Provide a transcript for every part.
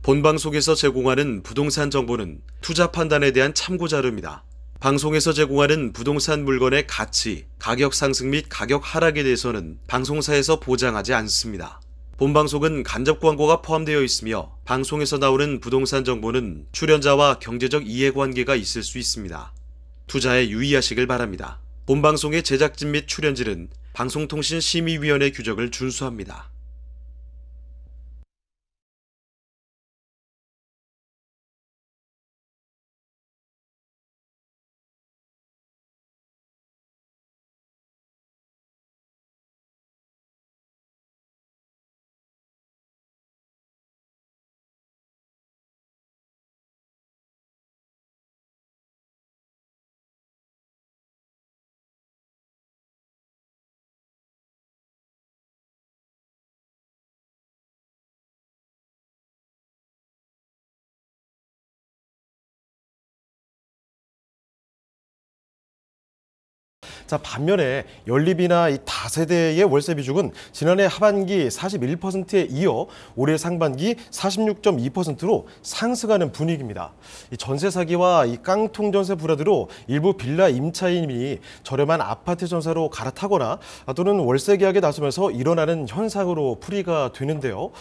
본방송에서 제공하는 부동산 정보는 투자 판단에 대한 참고 자료입니다. 방송에서 제공하는 부동산 물건의 가치, 가격 상승 및 가격 하락에 대해서는 방송사에서 보장하지 않습니다. 본방송은 간접 광고가 포함되어 있으며 방송에서 나오는 부동산 정보는 출연자와 경제적 이해관계가 있을 수 있습니다. 투자에 유의하시길 바랍니다. 본방송의 제작진 및 출연진은 방송통신심의위원회 규정을 준수합니다. 자, 반면에 연립이나 이 다세대의 월세 비중은 지난해 하반기 41%에 이어 올해 상반기 46.2%로 상승하는 분위기입니다. 이 전세 사기와 이 깡통 전세 불화로 일부 빌라 임차인이 저렴한 아파트 전세로 갈아타거나 또는 월세 계약에 나서면서 일어나는 현상으로 풀이가 되는데요.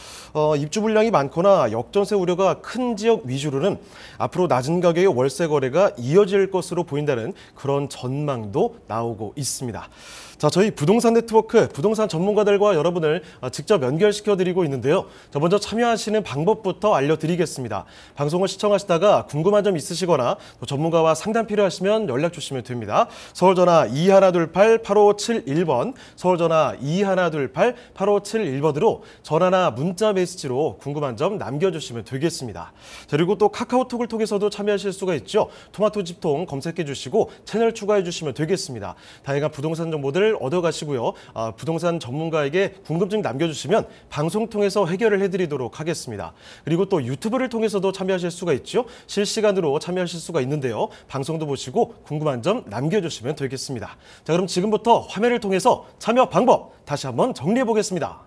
입주 물량이 많거나 역전세 우려가 큰 지역 위주로는 앞으로 낮은 가격의 월세 거래가 이어질 것으로 보인다는 그런 전망도 나오고 있습니다. 자, 저희 부동산 네트워크 부동산 전문가들과 여러분을 직접 연결시켜 드리고 있는데요. 자, 먼저 참여하시는 방법부터 알려드리겠습니다. 방송을 시청하시다가 궁금한 점 있으시거나 또 전문가와 상담 필요하시면 연락 주시면 됩니다. 서울 전화 2128-8571번, 서울 전화 2128-8571번으로 전화나 문자 메시지로 궁금한 점 남겨주시면 되겠습니다. 자, 그리고 또 카카오톡을 통해서도 참여하실 수가 있죠. 토마토 집통 검색해 주시고 채널 추가해 주시면 되겠습니다. 다양한 부동산 정보들 얻어가시고요. 부동산 전문가에게 궁금증 남겨주시면 방송 통해서 해결을 해드리도록 하겠습니다. 그리고 또 유튜브를 통해서도 참여하실 수가 있죠. 실시간으로 참여하실 수가 있는데요. 방송도 보시고 궁금한 점 남겨주시면 되겠습니다. 자, 그럼 지금부터 화면을 통해서 참여 방법 다시 한번 정리해 보겠습니다.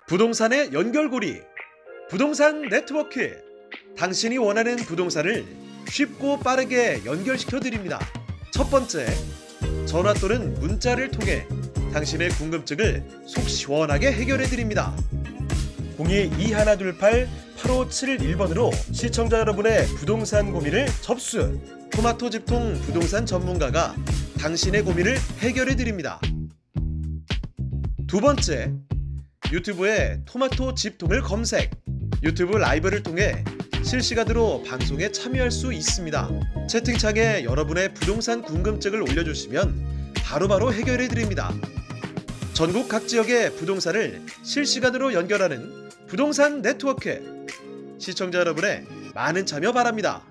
부동산의 연결고리, 부동산 네트워크. 당신이 원하는 부동산을 쉽고 빠르게 연결시켜 드립니다. 첫 번째, 전화 또는 문자를 통해 당신의 궁금증을 속 시원하게 해결해 드립니다. 02-2128-8571번으로 시청자 여러분의 부동산 고민을 접수. 토마토 집통 부동산 전문가가 당신의 고민을 해결해 드립니다. 두 번째, 유튜브에 토마토 집통을 검색. 유튜브 라이브를 통해 실시간으로 방송에 참여할 수 있습니다. 채팅창에 여러분의 부동산 궁금증을 올려주시면 바로바로 해결해드립니다. 전국 각 지역의 부동산을 실시간으로 연결하는 부동산 네트워크. 시청자 여러분의 많은 참여 바랍니다.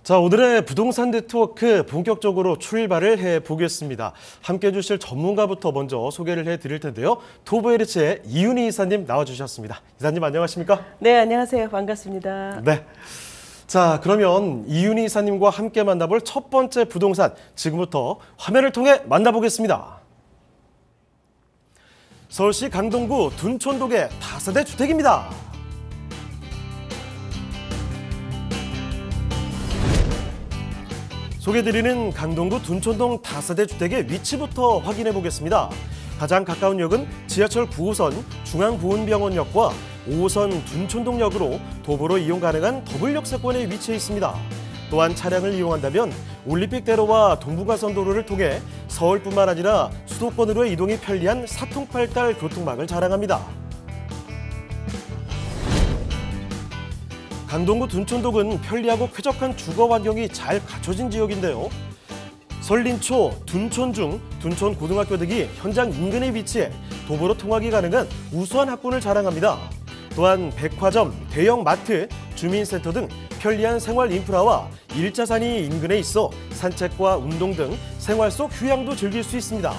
자, 오늘의 부동산 네트워크 본격적으로 출발을 해보겠습니다. 함께해 주실 전문가부터 먼저 소개를 해드릴 텐데요. 토브에리츠의 이윤희 이사님 나와주셨습니다. 이사님 안녕하십니까? 네, 안녕하세요. 반갑습니다. 네. 자, 그러면 이윤희 이사님과 함께 만나볼 첫 번째 부동산, 지금부터 화면을 통해 만나보겠습니다. 서울시 강동구 둔촌동의 다세대 주택입니다. 소개드리는 강동구 둔촌동 다세대 주택의 위치부터 확인해 보겠습니다. 가장 가까운 역은 지하철 9호선 중앙보훈병원역과 5호선 둔촌동역으로 도보로 이용 가능한 더블역세권에 위치해 있습니다. 또한 차량을 이용한다면 올림픽대로와 동부가선도로를 통해 서울뿐만 아니라 수도권으로의 이동이 편리한 사통팔달 교통망을 자랑합니다. 강동구 둔촌동은 편리하고 쾌적한 주거 환경이 잘 갖춰진 지역인데요. 설린초, 둔촌중, 둔촌고등학교 등이 현장 인근에 위치해 도보로 통학이 가능한 우수한 학군을 자랑합니다. 또한 백화점, 대형 마트, 주민센터 등 편리한 생활 인프라와 1차산이 인근에 있어 산책과 운동 등 생활 속 휴양도 즐길 수 있습니다.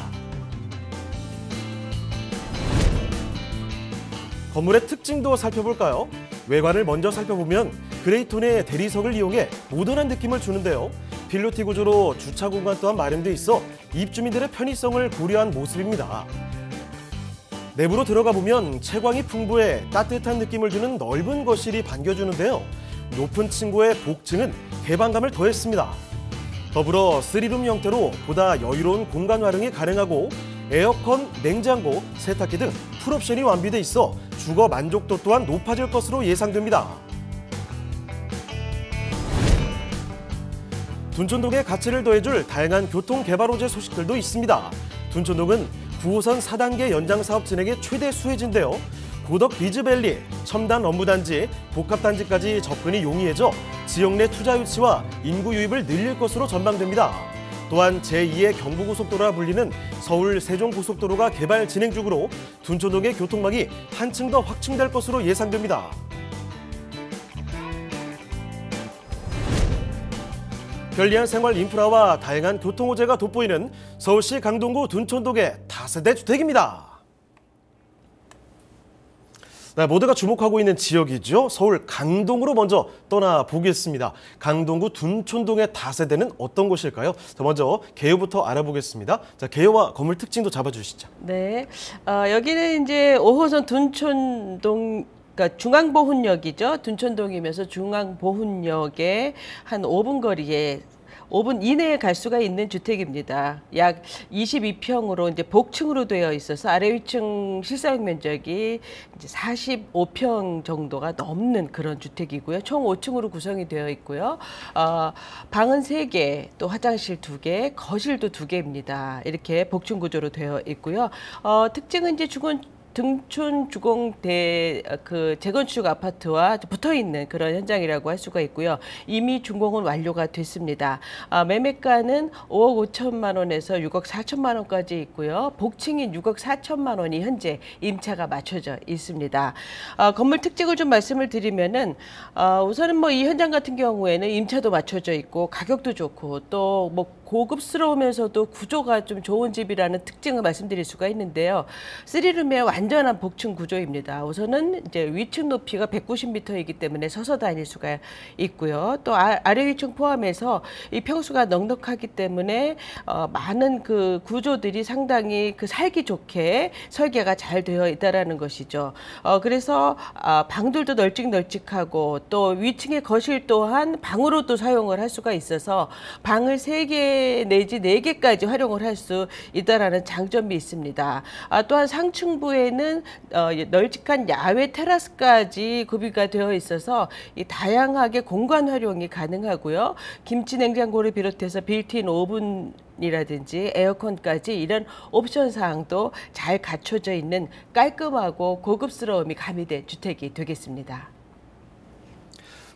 건물의 특징도 살펴볼까요? 외관을 먼저 살펴보면 그레이톤의 대리석을 이용해 모던한 느낌을 주는데요. 필로티 구조로 주차 공간 또한 마련돼 있어 입주민들의 편의성을 고려한 모습입니다. 내부로 들어가 보면 채광이 풍부해 따뜻한 느낌을 주는 넓은 거실이 반겨주는데요. 높은 층고의 복층은 개방감을 더했습니다. 더불어 3룸 형태로 보다 여유로운 공간 활용이 가능하고 에어컨, 냉장고, 세탁기 등 풀옵션이 완비돼 있어 주거 만족도 또한 높아질 것으로 예상됩니다. 둔촌동의 가치를 더해줄 다양한 교통 개발 호재 소식들도 있습니다. 둔촌동은 9호선 4단계 연장 사업 진행의 최대 수혜지인데요. 고덕 비즈밸리, 첨단 업무단지, 복합단지까지 접근이 용이해져 지역 내 투자 유치와 인구 유입을 늘릴 것으로 전망됩니다. 또한 제2의 경부고속도로라 불리는 서울 세종고속도로가 개발 진행 중으로 둔촌동의 교통망이 한층 더 확충될 것으로 예상됩니다. 편리한 생활 인프라와 다양한 교통 호재가 돋보이는 서울시 강동구 둔촌동의 다세대 주택입니다. 네, 모두가 주목하고 있는 지역이죠. 서울 강동구로 먼저 떠나보겠습니다. 강동구 둔촌동의 다세대는 어떤 곳일까요? 자, 먼저 개요부터 알아보겠습니다. 자, 개요와 건물 특징도 잡아주시죠. 네, 여기는 이제 5호선 둔촌동, 그러니까 중앙보훈역이죠. 둔촌동이면서 중앙보훈역에 한 5분 거리에 5분 이내에 갈 수가 있는 주택입니다. 약 22평으로 이제 복층으로 되어 있어서 아래 위층 실사용 면적이 이제 45평 정도가 넘는 그런 주택이고요. 총 5층으로 구성이 되어 있고요. 방은 3개, 또 화장실 2개, 거실도 2개입니다. 이렇게 복층 구조로 되어 있고요. 특징은 이제 등촌 주공대 재건축 아파트와 붙어 있는 그런 현장이라고 할 수가 있고요. 이미 준공은 완료가 됐습니다. 매매가는 5억 5천만 원에서 6억 4천만 원까지 있고요. 복층인 6억 4천만 원이 현재 임차가 맞춰져 있습니다. 건물 특징을 좀 말씀을 드리면은 우선은 뭐 이 현장 같은 경우에는 임차도 맞춰져 있고 가격도 좋고 또 뭐 고급스러우면서도 구조가 좀 좋은 집이라는 특징을 말씀드릴 수가 있는데요. 3룸의 완전한 복층 구조입니다. 우선은 이제 위층 높이가 190m이기 때문에 서서 다닐 수가 있고요. 또 아래 위층 포함해서 이 평수가 넉넉하기 때문에 많은 그 구조들이 상당히 살기 좋게 설계가 잘 되어 있다라는 것이죠. 그래서 방들도 널찍널찍하고 또 위층의 거실 또한 방으로도 사용을 할 수가 있어서 방을 3개 내지 4개까지 활용을 할 수 있다라는 장점이 있습니다. 또한 상층부에는 널찍한 야외 테라스까지 구비가 되어 있어서 이 다양하게 공간 활용이 가능하고요. 김치 냉장고를 비롯해서 빌트인 오븐이라든지 에어컨까지 이런 옵션 사항도 잘 갖춰져 있는 깔끔하고 고급스러움이 가미된 주택이 되겠습니다.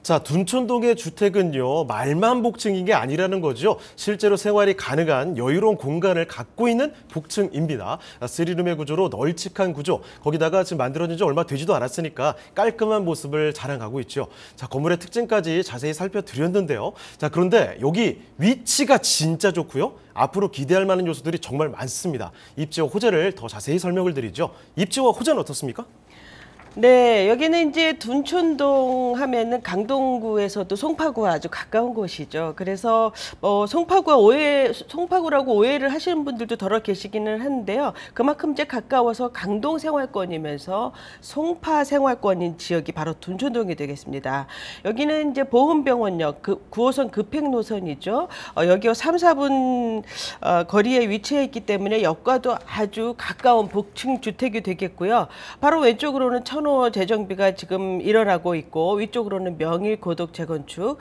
자, 둔촌동의 주택은요, 말만 복층인 게 아니라는 거죠. 실제로 생활이 가능한 여유로운 공간을 갖고 있는 복층입니다. 3룸의 구조로 널찍한 구조, 거기다가 지금 만들어진 지 얼마 되지도 않았으니까 깔끔한 모습을 자랑하고 있죠. 자, 건물의 특징까지 자세히 살펴드렸는데요. 자, 그런데 여기 위치가 진짜 좋고요. 앞으로 기대할 만한 요소들이 정말 많습니다. 입지와 호재를 더 자세히 설명을 드리죠. 입지와 호재는 어떻습니까? 네, 여기는 이제 둔촌동 하면은 강동구에서도 송파구와 아주 가까운 곳이죠. 그래서 송파구라고 오해를 하시는 분들도 더러 계시기는 하는데요. 그만큼 이제 가까워서 강동 생활권이면서 송파 생활권인 지역이 바로 둔촌동이 되겠습니다. 여기는 이제 보훈병원역 9호선 급행 노선이죠. 여기가 3, 4분 거리에 위치해 있기 때문에 역과도 아주 가까운 복층 주택이 되겠고요. 바로 왼쪽으로는 천호 재정비가 지금 일어나고 있고 위쪽으로는 명일 고덕 재건축,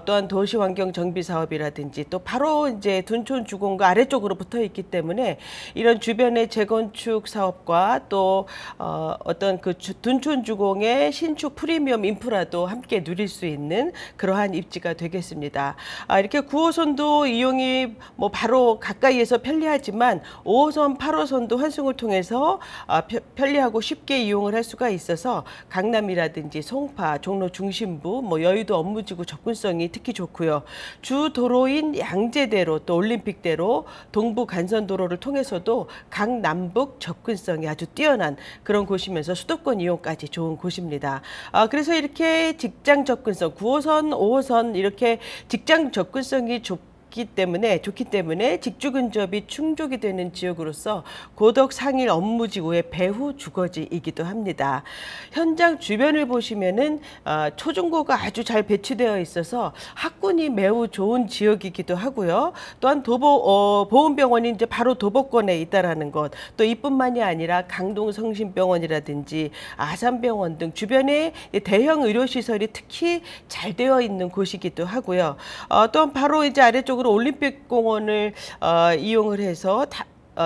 또한 도시환경 정비 사업이라든지 또 바로 이제 둔촌 주공과 아래쪽으로 붙어 있기 때문에 이런 주변의 재건축 사업과 또 어떤 둔촌 주공의 신축 프리미엄 인프라도 함께 누릴 수 있는 그러한 입지가 되겠습니다. 이렇게 9호선도 이용이 뭐 바로 가까이에서 편리하지만 5호선, 8호선도 환승을 통해서 편리하고 쉽게 이용을 할 수가 있어서 강남이라든지 송파, 종로 중심부, 뭐 여의도 업무지구 접근성이 특히 좋고요. 주 도로인 양재대로 또 올림픽대로 동부 간선도로를 통해서도 강남북 접근성이 아주 뛰어난 그런 곳이면서 수도권 이용까지 좋은 곳입니다. 그래서 이렇게 직장 접근성, 9호선, 5호선 이렇게 직장 접근성이 좋기 때문에 직주 근접이 충족이 되는 지역으로서 고덕 상일 업무지구의 배후 주거지이기도 합니다. 현장 주변을 보시면은 초중고가 아주 잘 배치되어 있어서 학군이 매우 좋은 지역이기도 하고요. 또한 보훈병원이 이제 바로 도보권에 있다라는 것, 또 이뿐만이 아니라 강동성심병원이라든지 아산병원 등 주변에 대형 의료시설이 특히 잘 되어 있는 곳이기도 하고요. 또한 바로 이제 아래쪽으로 올림픽공원을 이용을 해서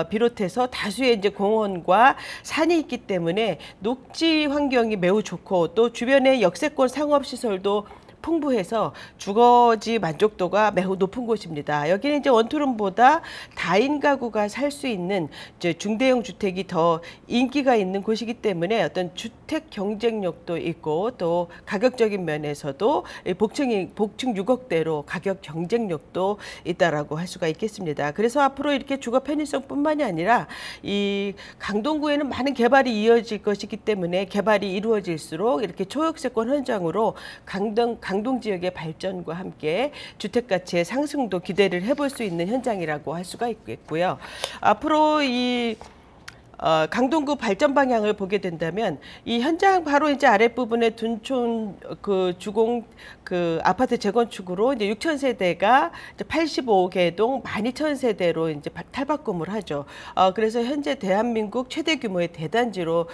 비롯해서 다수의 이제 공원과 산이 있기 때문에 녹지 환경이 매우 좋고 또 주변에 역세권 상업시설도 풍부해서 주거지 만족도가 매우 높은 곳입니다. 여기는 이제 원투룸보다 다인 가구가 살 수 있는 이제 중대형 주택이 더 인기가 있는 곳이기 때문에 어떤 주택 경쟁력도 있고 또 가격적인 면에서도 복층 6억대로 가격 경쟁력도 있다라고 할 수가 있겠습니다. 그래서 앞으로 이렇게 주거 편의성뿐만이 아니라 이 강동구에는 많은 개발이 이어질 것이기 때문에 개발이 이루어질수록 이렇게 초역세권 현장으로 강동 지역의 발전과 함께 주택 가치의 상승도 기대를 해볼 수 있는 현장이라고 할 수가 있겠고요. 앞으로 이 강동구 발전 방향을 보게 된다면 이 현장 바로 이제 아랫부분에 둔촌 주공 아파트 재건축으로 이제 6천 세대가 이제 85개동 12,000세대로 이제 탈바꿈을 하죠. 그래서 현재 대한민국 최대 규모의 대단지로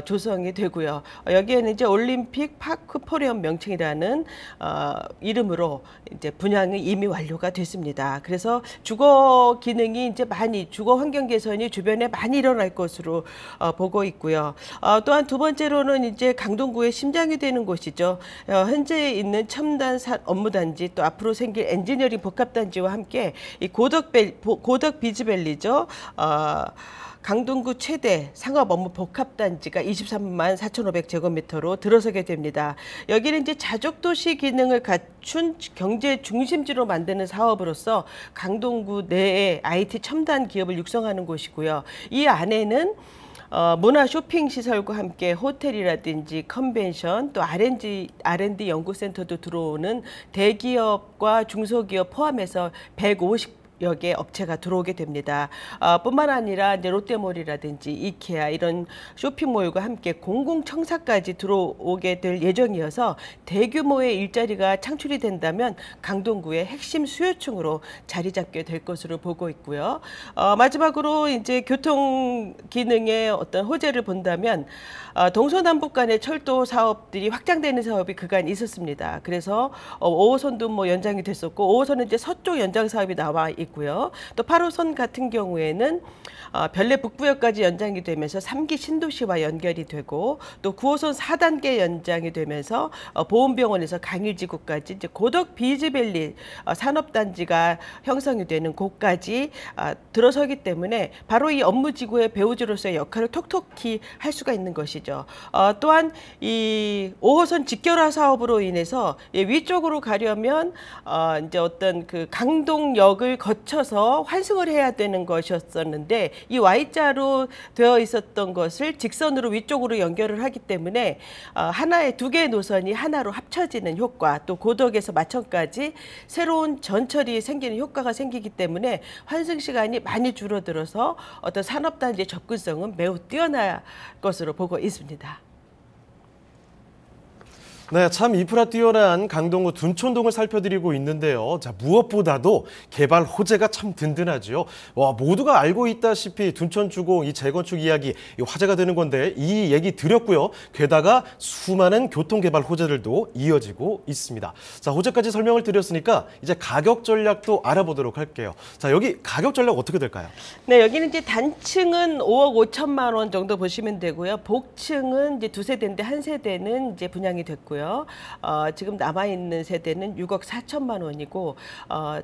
조성이 되고요. 여기에는 이제 올림픽 파크 포레온 명칭이라는 이름으로 이제 분양이 이미 완료가 됐습니다. 그래서 주거 기능이 이제 주거 환경 개선이 주변에 많이 일어날 것으로 보고 있고요. 또한 두 번째로는 이제 강동구의 심장이 되는 곳이죠. 현재 있는 첨단 업무단지 또 앞으로 생길 엔지니어링 복합단지와 함께 이 고덕 비즈밸리죠. 강동구 최대 상업 업무 복합단지가 23만 4,500제곱미터로 들어서게 됩니다. 여기는 이제 자족도시 기능을 갖춘 경제 중심지로 만드는 사업으로서 강동구 내에 IT 첨단 기업을 육성하는 곳이고요. 이 안에는 문화 쇼핑 시설과 함께 호텔이라든지 컨벤션 또 R&D 연구센터도 들어오는 대기업과 중소기업 포함해서 150여 개 업체가 들어오게 됩니다. 뿐만 아니라 이제 롯데몰이라든지 이케아 이런 쇼핑몰과 함께 공공청사까지 들어오게 될 예정이어서 대규모의 일자리가 창출이 된다면 강동구의 핵심 수요층으로 자리 잡게 될 것으로 보고 있고요. 마지막으로 이제 교통 기능의 어떤 호재를 본다면 동서남북 간의 철도 사업들이 확장되는 사업이 그간 있었습니다. 그래서 5호선도 뭐 연장이 됐었고 5호선은 이제 서쪽 연장 사업이 나와 있고요. 또 8호선 같은 경우에는 별내 북부역까지 연장이 되면서 3기 신도시와 연결이 되고 또 9호선 4단계 연장이 되면서 보훈병원에서 강일지구까지 이제 고덕 비즈밸리 산업단지가 형성이 되는 곳까지 들어서기 때문에 바로 이 업무지구의 배후지로서의 역할을 톡톡히 할 수가 있는 것이죠. 또한 이 5호선 직결화 사업으로 인해서 위쪽으로 가려면 이제 어떤 그 강동역을 거쳐서 환승을 해야 되는 것이었었는데 이 Y자로 되어 있었던 것을 직선으로 위쪽으로 연결을 하기 때문에 하나의 두 개의 노선이 하나로 합쳐지는 효과 또 고덕에서 마천까지 새로운 전철이 생기는 효과가 생기기 때문에 환승 시간이 많이 줄어들어서 어떤 산업단지의 접근성은 매우 뛰어날 것으로 보고 있습니다. 네, 참 인프라 뛰어난 강동구 둔촌동을 살펴드리고 있는데요. 자, 무엇보다도 개발 호재가 참 든든하죠. 모두가 알고 있다시피 둔촌 주공 이 재건축 이야기 화제가 되는 건데 이 얘기 드렸고요. 게다가 수많은 교통 개발 호재들도 이어지고 있습니다. 자, 호재까지 설명을 드렸으니까 이제 가격 전략도 알아보도록 할게요. 자, 여기 가격 전략 어떻게 될까요? 네, 여기는 이제 단층은 5억 5천만 원 정도 보시면 되고요. 복층은 이제 두 세대인데 한 세대는 이제 분양이 됐고요. 지금 남아있는 세대는 6억 4천만 원이고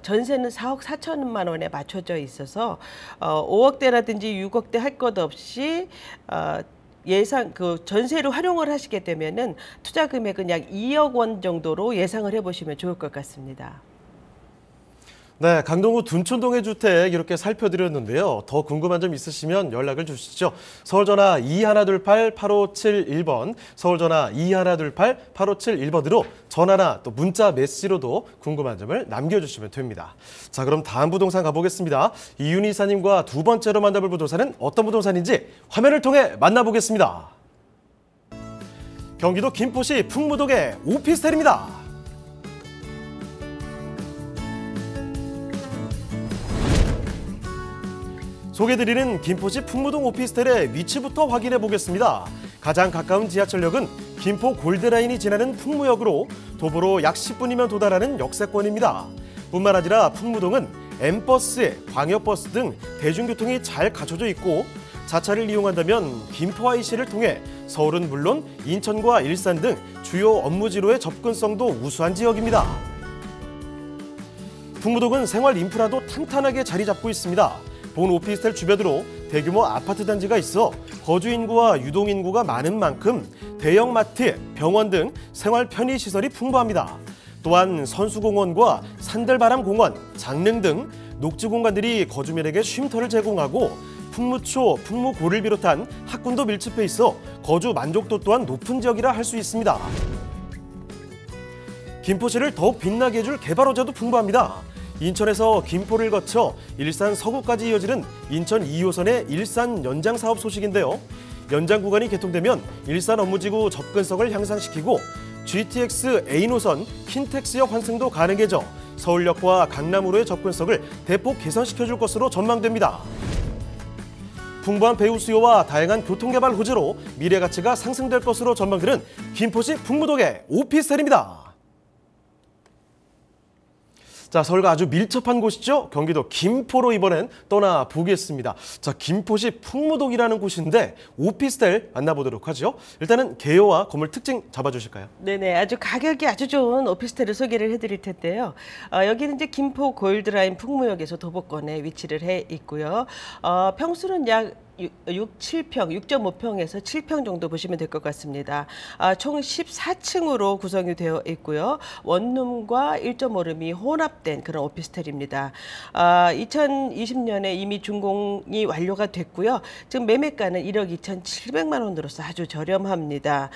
전세는 4억 4천만 원에 맞춰져 있어서 5억대라든지 6억대 할 것 없이 예상 전세로 활용을 하시게 되면은 투자 금액은 약 2억 원 정도로 예상을 해보시면 좋을 것 같습니다. 네, 강동구 둔촌동의 주택 이렇게 살펴드렸는데요. 더 궁금한 점 있으시면 연락을 주시죠. 서울전화 2128-8571번, 서울전화 2128-8571번으로 전화나 또 문자 메시지로도 궁금한 점을 남겨주시면 됩니다. 자, 그럼 다음 부동산 가보겠습니다. 이윤희 이사님과 두 번째로 만나볼 부동산은 어떤 부동산인지 화면을 통해 만나보겠습니다. 경기도 김포시 풍무동의 오피스텔입니다. 소개드리는 김포시 풍무동 오피스텔의 위치부터 확인해 보겠습니다. 가장 가까운 지하철역은 김포 골드라인이 지나는 풍무역으로 도보로 약 10분이면 도달하는 역세권입니다. 뿐만 아니라 풍무동은 M버스, 광역버스 등 대중교통이 잘 갖춰져 있고 자차를 이용한다면 김포 IC를 통해 서울은 물론 인천과 일산 등 주요 업무지로의 접근성도 우수한 지역입니다. 풍무동은 생활 인프라도 탄탄하게 자리 잡고 있습니다. 본 오피스텔 주변으로 대규모 아파트 단지가 있어 거주 인구와 유동 인구가 많은 만큼 대형 마트, 병원 등 생활 편의 시설이 풍부합니다. 또한 선수공원과 산들바람공원, 장릉 등 녹지 공간들이 거주민에게 쉼터를 제공하고 풍무초, 풍무고를 비롯한 학군도 밀집해 있어 거주 만족도 또한 높은 지역이라 할 수 있습니다. 김포시를 더욱 빛나게 해줄 개발 호재도 풍부합니다. 인천에서 김포를 거쳐 일산 서구까지 이어지는 인천 2호선의 일산 연장 사업 소식인데요. 연장 구간이 개통되면 일산 업무지구 접근성을 향상시키고 GTX A노선 킨텍스역 환승도 가능해져 서울역과 강남으로의 접근성을 대폭 개선시켜줄 것으로 전망됩니다. 풍부한 배우 수요와 다양한 교통개발 호재로 미래 가치가 상승될 것으로 전망되는 김포시 풍무동의 오피스텔입니다. 자, 서울과 아주 밀접한 곳이죠. 경기도 김포로 이번엔 떠나보겠습니다. 자, 김포시 풍무동이라는 곳인데 오피스텔 만나보도록 하죠. 일단은 개요와 건물 특징 잡아주실까요? 네네, 아주 가격이 아주 좋은 오피스텔을 소개를 해드릴 텐데요. 여기는 이제 김포 골드라인 풍무역에서 도보권에 위치를 해 있고요. 평수는 약 7평, 6.5평에서 7평 정도 보시면 될 것 같습니다. 총 14층으로 구성이 되어 있고요. 원룸과 1.5룸이 혼합된 그런 오피스텔입니다. 2020년에 이미 준공이 완료가 됐고요. 지금 매매가는 1억 2,700만 원으로서 아주 저렴합니다.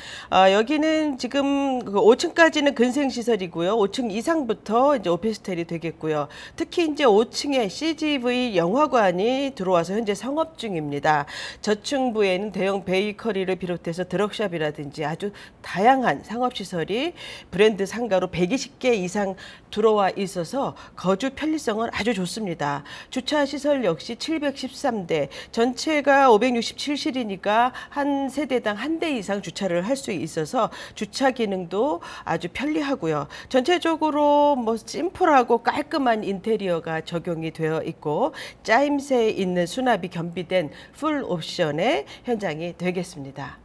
여기는 지금 5층까지는 근생시설이고요. 5층 이상부터 이제 오피스텔이 되겠고요. 특히 이제 5층에 CGV 영화관이 들어와서 현재 상업 중입니다. 저층부에는 대형 베이커리를 비롯해서 드럭샵이라든지 아주 다양한 상업시설이 브랜드 상가로 120개 이상 들어와 있어서 거주 편리성은 아주 좋습니다. 주차시설 역시 713대, 전체가 567실이니까 한 세대당 한 대 이상 주차를 할 수 있어서 주차 기능도 아주 편리하고요. 전체적으로 뭐 심플하고 깔끔한 인테리어가 적용이 되어 있고 짜임새 있는 수납이 겸비된 풀 옵션의 현장이 되겠습니다.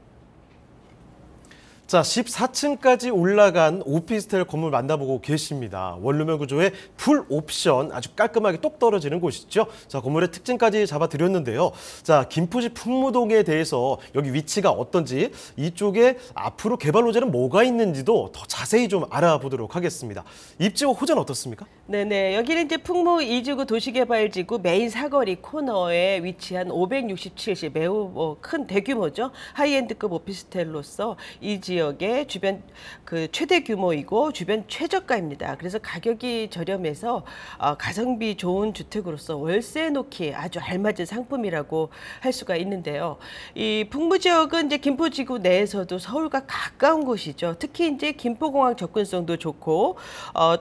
자, 14층까지 올라간 오피스텔 건물 만나보고 계십니다. 원룸형 구조의 풀 옵션 아주 깔끔하게 똑 떨어지는 곳이죠. 자, 건물의 특징까지 잡아드렸는데요. 자, 김포시 풍무동에 대해서 여기 위치가 어떤지, 이쪽에 앞으로 개발 호재는 뭐가 있는지도 더 자세히 좀 알아보도록 하겠습니다. 입지와 호재는 어떻습니까? 네네, 여기는 이제 풍무 2지구 도시개발지구 메인 사거리 코너에 위치한 567실, 매우 큰 대규모죠. 하이엔드급 오피스텔로서 이 지역의 주변 최대 규모이고 주변 최저가입니다. 그래서 가격이 저렴해서 가성비 좋은 주택으로서 월세 놓기에 아주 알맞은 상품이라고 할 수가 있는데요. 이 풍무 지역은 이제 김포지구 내에서도 서울과 가까운 곳이죠. 특히 이제 김포공항 접근성도 좋고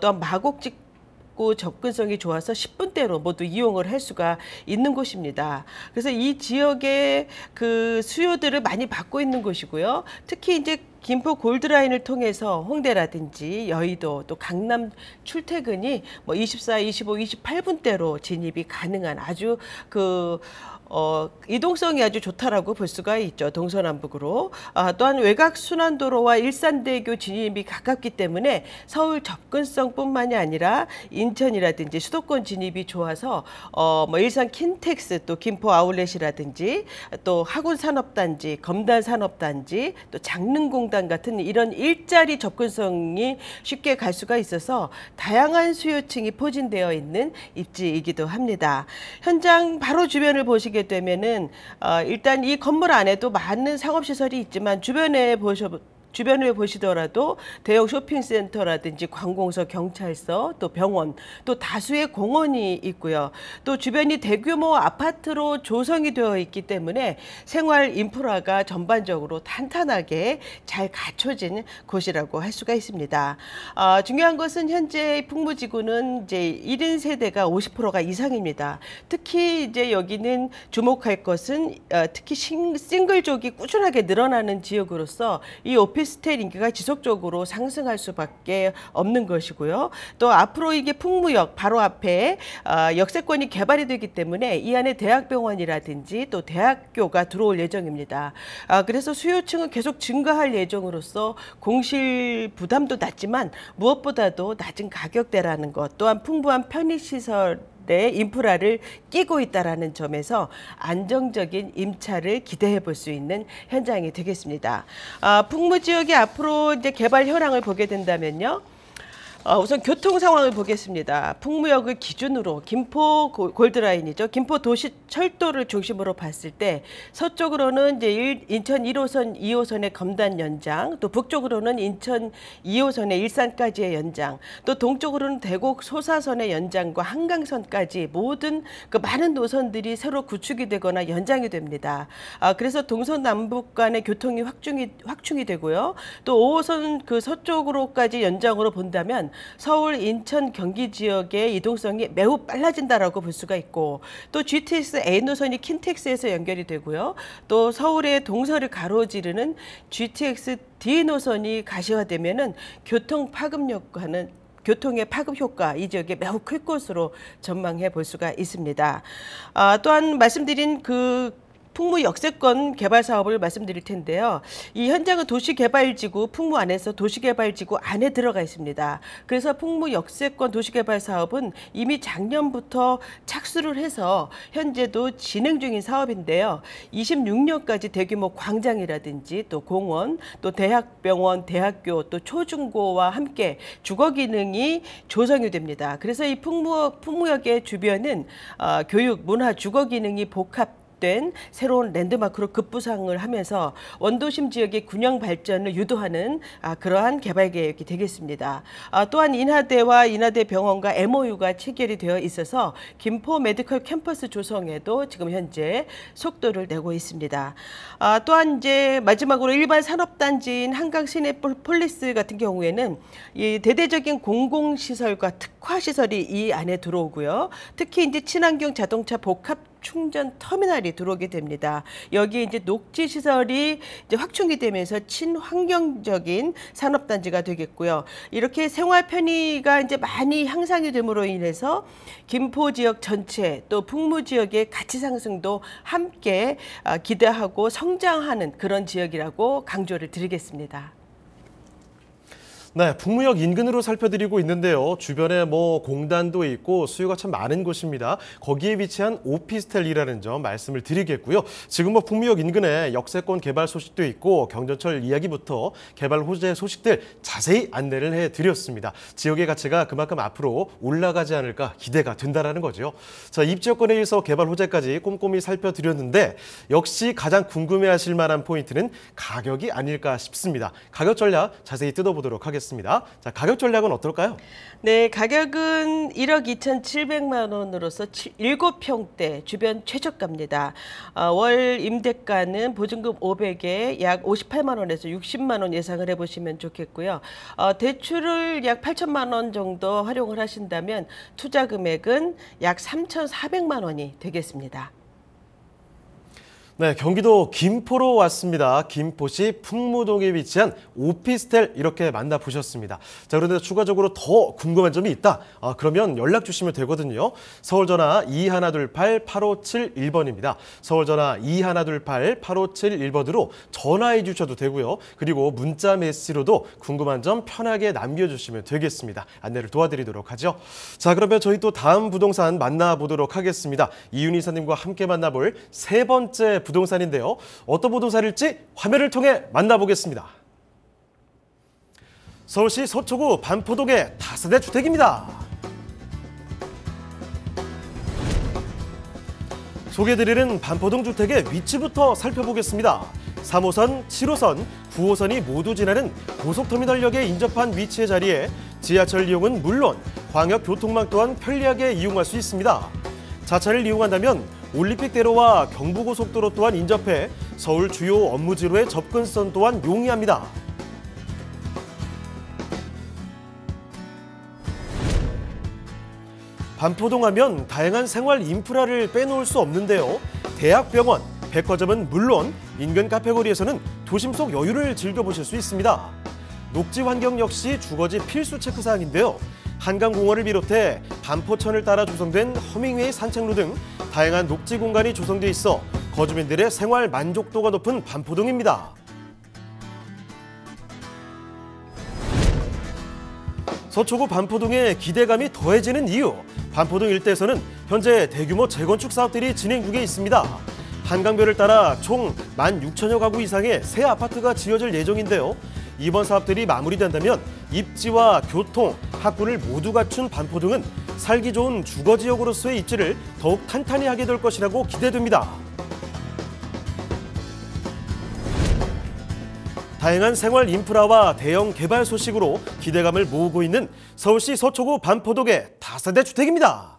또한 마곡직 접근성이 좋아서 10분대로 모두 이용을 할 수가 있는 곳입니다. 그래서 이 지역의 그 수요들을 많이 받고 있는 곳이고요. 특히 이제 김포 골드라인을 통해서 홍대라든지 여의도 또 강남 출퇴근이 뭐 24, 25, 28분대로 진입이 가능한 아주 이동성이 아주 좋다라고 볼 수가 있죠. 동서남북으로. 또한 외곽 순환도로와 일산대교 진입이 가깝기 때문에 서울 접근성뿐만이 아니라 인천이라든지 수도권 진입이 좋아서 뭐 일산 킨텍스 또 김포 아울렛이라든지 또 하군산업단지, 검단산업단지 또 장릉공단 같은 이런 일자리 접근성이 쉽게 갈 수가 있어서 다양한 수요층이 포진되어 있는 입지이기도 합니다. 현장 바로 주변을 보시게 되면은 일단 이 건물 안에도 많은 상업시설이 있지만 주변을 보시더라도 대형 쇼핑센터라든지 관공서, 경찰서, 또 병원, 또 다수의 공원이 있고요. 또 주변이 대규모 아파트로 조성이 되어 있기 때문에 생활 인프라가 전반적으로 탄탄하게 잘 갖춰진 곳이라고 할 수가 있습니다. 중요한 것은 현재 풍무지구는 이제 1인 세대가 50%가 이상입니다. 특히 이제 여기는 주목할 것은 특히 싱글족이 꾸준하게 늘어나는 지역으로서 이 오피스텔 인기가 지속적으로 상승할 수밖에 없는 것이고요. 또 앞으로 이게 풍무역 바로 앞에 역세권이 개발이 되기 때문에 이 안에 대학병원이라든지 또 대학교가 들어올 예정입니다. 그래서 수요층은 계속 증가할 예정으로서 공실 부담도 낮지만 무엇보다도 낮은 가격대라는 것, 또한 풍부한 편의시설 인프라를 끼고 있다라는 점에서 안정적인 임차를 기대해 볼 수 있는 현장이 되겠습니다. 풍무 지역의 앞으로 이제 개발 현황을 보게 된다면요. 우선 교통 상황을 보겠습니다. 풍무역을 기준으로 김포 골드라인이죠. 김포 도시 철도를 중심으로 봤을 때 서쪽으로는 이제 인천 1호선, 2호선의 검단 연장, 또 북쪽으로는 인천 2호선의 일산까지의 연장, 또 동쪽으로는 대곡 소사선의 연장과 한강선까지 모든 그 많은 노선들이 새로 구축이 되거나 연장이 됩니다. 그래서 동서남북 간의 교통이 확충이 되고요. 또 5호선 그 서쪽으로까지 연장으로 본다면 서울, 인천, 경기 지역의 이동성이 매우 빨라진다라고 볼 수가 있고, 또 GTX A 노선이 킨텍스에서 연결이 되고요. 또 서울의 동서를 가로지르는 GTX D 노선이 가시화되면은 교통의 파급 효과 이 지역에 매우 클 것으로 전망해 볼 수가 있습니다. 또한 말씀드린 그 풍무 역세권 개발 사업을 말씀드릴 텐데요. 이 현장은 도시개발지구, 풍무 안에서 도시개발지구 안에 들어가 있습니다. 그래서 풍무 역세권 도시개발 사업은 이미 작년부터 착수를 해서 현재도 진행 중인 사업인데요. 26년까지 대규모 광장이라든지 또 공원, 또 대학병원, 대학교, 또 초중고와 함께 주거 기능이 조성이 됩니다. 그래서 이 풍무역의 주변은 교육, 문화, 주거 기능이 된 새로운 랜드마크로 급부상을 하면서 원도심 지역의 균형 발전을 유도하는 그러한 개발 계획이 되겠습니다. 또한 인하대와 인하대 병원과 MOU가 체결이 되어 있어서 김포 메디컬 캠퍼스 조성에도 지금 현재 속도를 내고 있습니다. 또한 이제 마지막으로 일반 산업단지인 한강 시내폴리스 같은 경우에는 이 대대적인 공공시설과 특화시설이 이 안에 들어오고요. 특히 이제 친환경 자동차 복합 충전 터미널이 들어오게 됩니다. 여기 이제 녹지 시설이 이제 확충이 되면서 친환경적인 산업단지가 되겠고요. 이렇게 생활 편의가 이제 많이 향상이 됨으로 인해서 김포 지역 전체 또 풍무 지역의 가치 상승도 함께 기대하고 성장하는 그런 지역이라고 강조를 드리겠습니다. 네, 풍무역 인근으로 살펴드리고 있는데요. 주변에 뭐 공단도 있고 수요가 참 많은 곳입니다. 거기에 위치한 오피스텔이라는 점 말씀을 드리겠고요. 지금 뭐 풍무역 인근에 역세권 개발 소식도 있고 경전철 이야기부터 개발 호재 소식들 자세히 안내를 해드렸습니다. 지역의 가치가 그만큼 앞으로 올라가지 않을까 기대가 된다는 거죠. 자, 입지여건에 의해서 개발 호재까지 꼼꼼히 살펴드렸는데 역시 가장 궁금해하실 만한 포인트는 가격이 아닐까 싶습니다. 가격 전략 자세히 뜯어보도록 하겠습니다. 자, 가격 전략은 어떨까요? 네, 가격은 1억 2,700만 원으로서 7평대 주변 최저가입니다. 월 임대가는 보증금 500에 약 58만 원에서 60만 원 예상을 해보시면 좋겠고요. 대출을 약 8천만 원 정도 활용을 하신다면 투자 금액은 약 3,400만 원이 되겠습니다. 네, 경기도 김포로 왔습니다. 김포시 풍무동에 위치한 오피스텔 이렇게 만나보셨습니다. 자, 그런데 추가적으로 더 궁금한 점이 있다. 그러면 연락 주시면 되거든요. 서울전화 2128-8571번입니다. 서울전화 2128-8571번으로 전화해 주셔도 되고요. 그리고 문자 메시지로도 궁금한 점 편하게 남겨주시면 되겠습니다. 안내를 도와드리도록 하죠. 자, 그러면 저희 또 다음 부동산 만나보도록 하겠습니다. 이윤희 이사님과 함께 만나볼 세 번째 부동산인데요. 어떤 부동산일지 화면을 통해 만나보겠습니다. 서울시 서초구 반포동의 다세대 주택입니다. 소개해드리는 반포동 주택의 위치부터 살펴보겠습니다. 3호선, 7호선, 9호선이 모두 지나는 고속터미널역에 인접한 위치의 자리에 지하철 이용은 물론 광역교통망 또한 편리하게 이용할 수 있습니다. 자차를 이용한다면 올림픽대로와 경부고속도로 또한 인접해 서울 주요 업무지로의 접근성 또한 용이합니다. 반포동 하면 다양한 생활 인프라를 빼놓을 수 없는데요. 대학병원, 백화점은 물론 인근 카페거리에서는 도심 속 여유를 즐겨보실 수 있습니다. 녹지 환경 역시 주거지 필수 체크사항인데요. 한강공원을 비롯해 반포천을 따라 조성된 허밍웨이 산책로 등 다양한 녹지 공간이 조성돼 있어 거주민들의 생활 만족도가 높은 반포동입니다. 서초구 반포동에 기대감이 더해지는 이유, 반포동 일대에서는 현재 대규모 재건축 사업들이 진행 중에 있습니다. 한강변을 따라 총 16,000여 가구 이상의 새 아파트가 지어질 예정인데요. 이번 사업들이 마무리된다면 입지와 교통, 학군을 모두 갖춘 반포동은 살기 좋은 주거지역으로서의 입지를 더욱 탄탄히 하게 될 것이라고 기대됩니다. 다양한 생활 인프라와 대형 개발 소식으로 기대감을 모으고 있는 서울시 서초구 반포동의 다세대 주택입니다.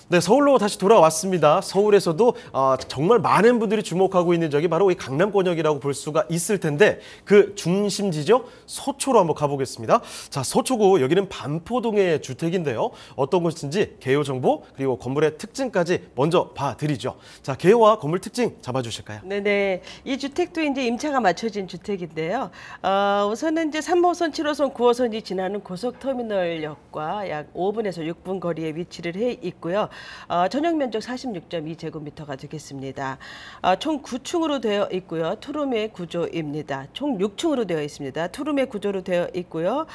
네, 서울로 다시 돌아왔습니다. 서울에서도 정말 많은 분들이 주목하고 있는 적이 바로 이 강남권역이라고 볼 수가 있을 텐데 그 중심지죠. 서초로 한번 가보겠습니다. 자, 서초구 여기는 반포동의 주택인데요. 어떤 곳인지 개요 정보 그리고 건물의 특징까지 먼저 봐드리죠. 자, 개요와 건물 특징 잡아주실까요? 네네. 이 주택도 이제 임차가 맞춰진 주택인데요. 우선은 이제 3호선, 7호선, 9호선이 지나는 고속터미널역과 약 5분에서 6분 거리에 위치를 해 있고요. 전용 면적 46.2제곱미터가 되겠습니다. 총 9층으로 되어 있고요. 투룸의 구조입니다. 총 6층으로 되어 있습니다. 투룸의 구조로 되어 있고요.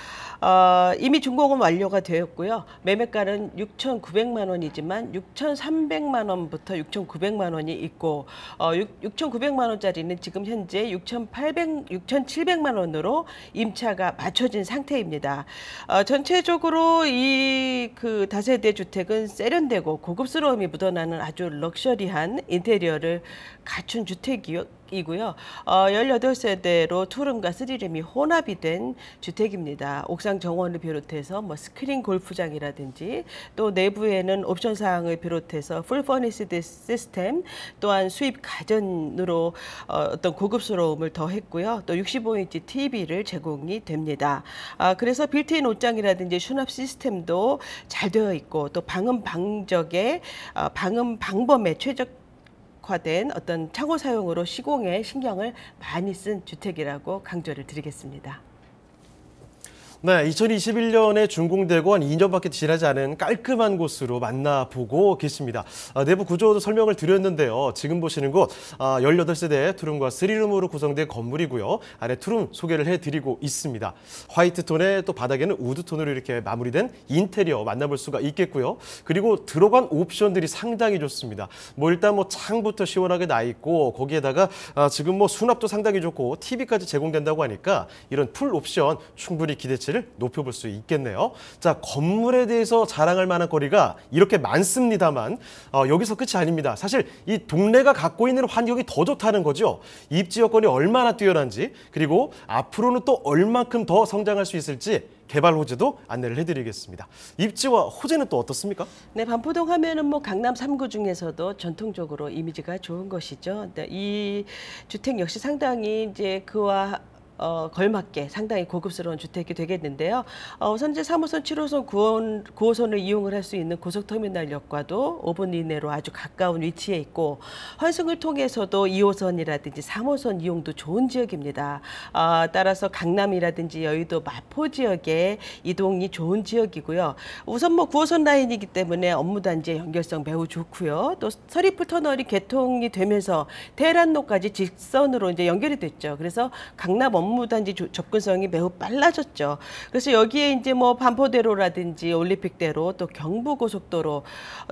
이미 준공은 완료가 되었고요. 매매가는 6,900만 원이지만 6,300만 원부터 6,900만 원이 있고 6,900만 원짜리는 지금 현재 6,700만 원으로 임차가 맞춰진 상태입니다. 전체적으로 이 그 다세대 주택은 세련되고 고급스러움이 묻어나는 아주 럭셔리한 인테리어를 갖춘 주택이고요. 18세대로 투룸과 쓰리룸이 혼합이 된 주택입니다. 옥상 정원을 비롯해서 스크린 골프장이라든지 또 내부에는 옵션 사항을 비롯해서 풀 퍼니시드 시스템 또한 수입 가전으로 어떤 고급스러움을 더했고요. 또 65인치 TV를 제공이 됩니다. 그래서 빌트인 옷장이라든지 수납 시스템도 잘 되어 있고 또 방음 방적에 방음 방범에 최적화된 어떤 창호 사용으로 시공에 신경을 많이 쓴 주택이라고 강조를 드리겠습니다. 네, 2021년에 준공되고 한 2년밖에 지나지 않은 깔끔한 곳으로 만나보고 계십니다. 내부 구조도 설명을 드렸는데요. 지금 보시는 곳 18세대 투룸과 3룸으로 구성된 건물이고요. 아래 투룸 소개를 해드리고 있습니다. 화이트 톤에 또 바닥에는 우드 톤으로 이렇게 마무리된 인테리어 만나볼 수가 있겠고요. 그리고 들어간 옵션들이 상당히 좋습니다. 일단 창부터 시원하게 나 있고 거기에다가 지금 수납도 상당히 좋고 TV까지 제공된다고 하니까 이런 풀 옵션 충분히 기대치를 높여볼 수 있겠네요. 자, 건물에 대해서 자랑할 만한 거리가 이렇게 많습니다만 여기서 끝이 아닙니다. 사실 이 동네가 갖고 있는 환경이 더 좋다는 거죠. 입지 여건이 얼마나 뛰어난지 그리고 앞으로는 또 얼만큼 더 성장할 수 있을지 개발 호재도 안내를 해드리겠습니다. 입지와 호재는 또 어떻습니까? 네, 반포동 하면은 강남 3구 중에서도 전통적으로 이미지가 좋은 것이죠. 이 주택 역시 상당히 이제 그와 걸맞게 상당히 고급스러운 주택이 되겠는데요. 우선 이제 3호선, 7호선, 9호선을 이용을 할 수 있는 고속터미널역과도 5분 이내로 아주 가까운 위치에 있고 환승을 통해서도 2호선이라든지 3호선 이용도 좋은 지역입니다. 따라서 강남이라든지 여의도, 마포 지역에 이동이 좋은 지역이고요. 우선 뭐 9호선 라인이기 때문에 업무단지의 연결성 매우 좋고요. 또 서리풀 터널이 개통이 되면서 테헤란로까지 직선으로 이제 연결이 됐죠. 그래서 강남 업무단지 접근성이 매우 빨라졌죠. 그래서 여기에 이제 뭐 반포대로라든지 올림픽대로 또 경부고속도로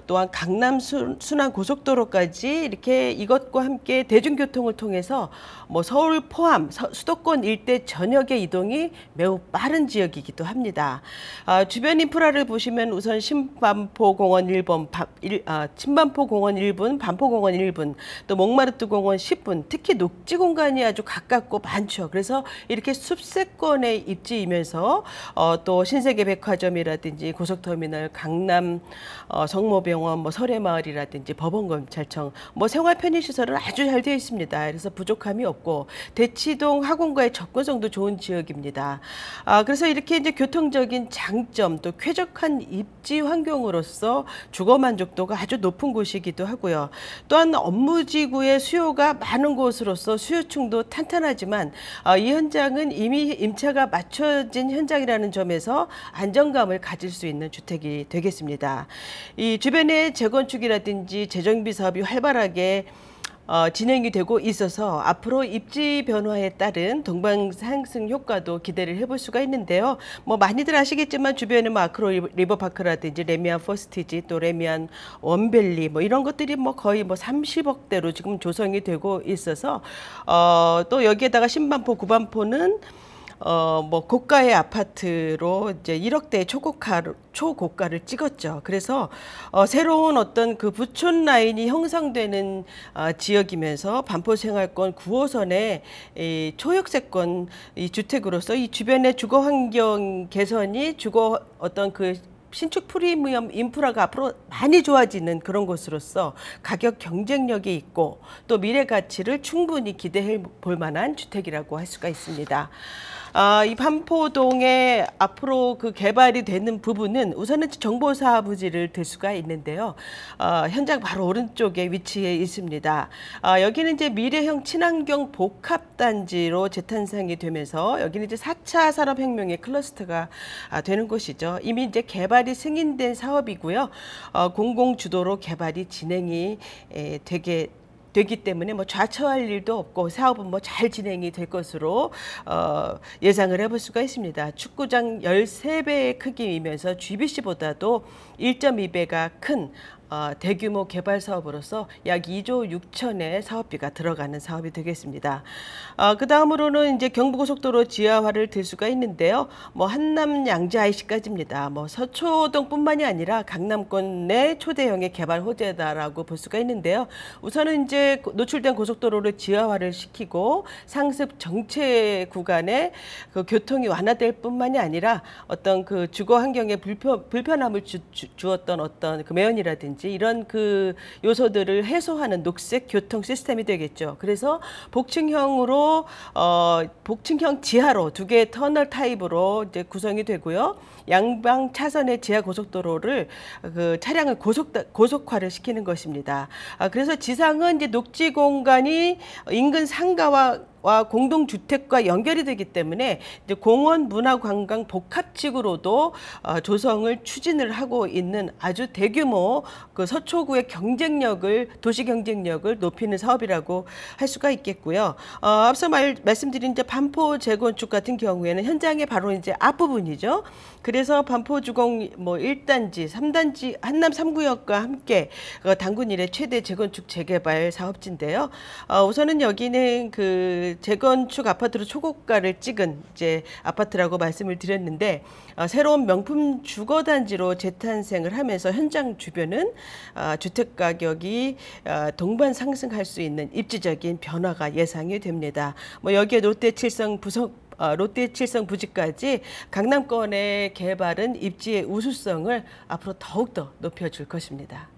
또한 강남 순환고속도로까지 이렇게 이것과 함께 대중교통을 통해서 뭐 서울 포함 수도권 일대 전역의 이동이 매우 빠른 지역이기도 합니다. 주변 인프라를 보시면 우선 신반포공원 1번, 신반포공원 1분, 반포공원 1분, 또 몽마르트공원 10분, 특히 녹지 공간이 아주 가깝고 많죠. 그래서 이렇게 숲세권에 입지이면서 또 신세계백화점이라든지 고속터미널, 강남 성모병원, 뭐 설해마을이라든지 법원검찰청, 뭐 생활 편의시설은 아주 잘 되어 있습니다. 그래서 부족함이 없고 대치동 학원과의 접근성도 좋은 지역입니다. 그래서 이렇게 이제 교통적인 장점 또 쾌적한 입지 환경으로서 주거 만족도가 아주 높은 곳이기도 하고요. 또한 업무지구의 수요가 많은 곳으로서 수요층도 탄탄하지만 이 현장은 이미 임차가 맞춰진 현장이라는 점에서 안정감을 가질 수 있는 주택이 되겠습니다. 이 주변에 재건축이라든지 재정비 사업이 활발하게 진행이 되고 있어서 앞으로 입지 변화에 따른 동반 상승 효과도 기대를 해볼 수가 있는데요. 뭐 많이들 아시겠지만 주변에 뭐 아크로 리버파크라든지 레미안 퍼스티지 또 레미안 원밸리 뭐 이런 것들이 뭐 거의 뭐 30억대로 지금 조성이 되고 있어서 또 여기에다가 신반포, 구반포는 뭐 고가의 아파트로 이제 1억대의 초고가를 찍었죠. 그래서 새로운 어떤 그 부촌 라인이 형성되는 지역이면서 반포생활권 9호선의 이 초역세권 이 주택으로서 이 주변의 주거 환경 개선이 주거 어떤 그 신축 프리미엄 인프라가 앞으로 많이 좋아지는 그런 곳으로서 가격 경쟁력이 있고 또 미래 가치를 충분히 기대해 볼 만한 주택이라고 할 수가 있습니다. 이 반포동에 앞으로 그 개발이 되는 부분은 우선은 정보사 부지를 들 수가 있는데요. 현장 바로 오른쪽에 위치해 있습니다. 여기는 이제 미래형 친환경 복합단지로 재탄생이 되면서 여기는 이제 4차 산업혁명의 클러스터가 되는 곳이죠. 이미 이제 개발이 승인된 사업이고요. 공공 주도로 개발이 진행이 되기 때문에 뭐 좌처할 일도 없고 사업은 뭐 잘 진행이 될 것으로 예상을 해볼 수가 있습니다. 축구장 13배의 크기이면서 GBC보다도 1.2배가 큰 대규모 개발 사업으로서 약 2조 6천의 사업비가 들어가는 사업이 되겠습니다. 그 다음으로는 이제 경부고속도로 지하화를 들 수가 있는데요. 뭐 한남 양재 IC까지입니다. 뭐 서초동뿐만이 아니라 강남권의 초대형의 개발 호재다라고 볼 수가 있는데요. 우선은 이제 노출된 고속도로를 지하화를 시키고 상습 정체 구간에 그 교통이 완화될 뿐만이 아니라 어떤 그 주거 환경에 불편함을 주었던 어떤 그 매연이라든지 이런 그 요소들을 해소하는 녹색 교통 시스템이 되겠죠. 그래서 복층형으로 복층형 지하로 2개의 터널 타입으로 이제 구성이 되고요. 양방 차선의 지하 고속도로를 그 차량을 고속화를 시키는 것입니다. 그래서 지상은 이제 녹지 공간이 인근 상가와 공동주택과 연결이 되기 때문에 이제 공원 문화관광 복합지구로도 조성을 추진을 하고 있는 아주 대규모 그 서초구의 도시 경쟁력을 높이는 사업이라고 할 수가 있겠고요. 앞서 말씀드린 이제 반포 재건축 같은 경우에는 현장의 바로 이제 앞부분이죠. 그래서 반포주공 뭐 1단지, 3단지 한남 3구역과 함께 단군 이래 최대 재건축 재개발 사업지인데요. 우선은 여기는 그 재건축 아파트로 초고가를 찍은 이제 아파트라고 말씀을 드렸는데 새로운 명품 주거단지로 재탄생을 하면서 현장 주변은 주택 가격이 동반 상승할 수 있는 입지적인 변화가 예상이 됩니다. 뭐 여기에 롯데 칠성 부지까지 강남권의 개발은 입지의 우수성을 앞으로 더욱더 높여줄 것입니다.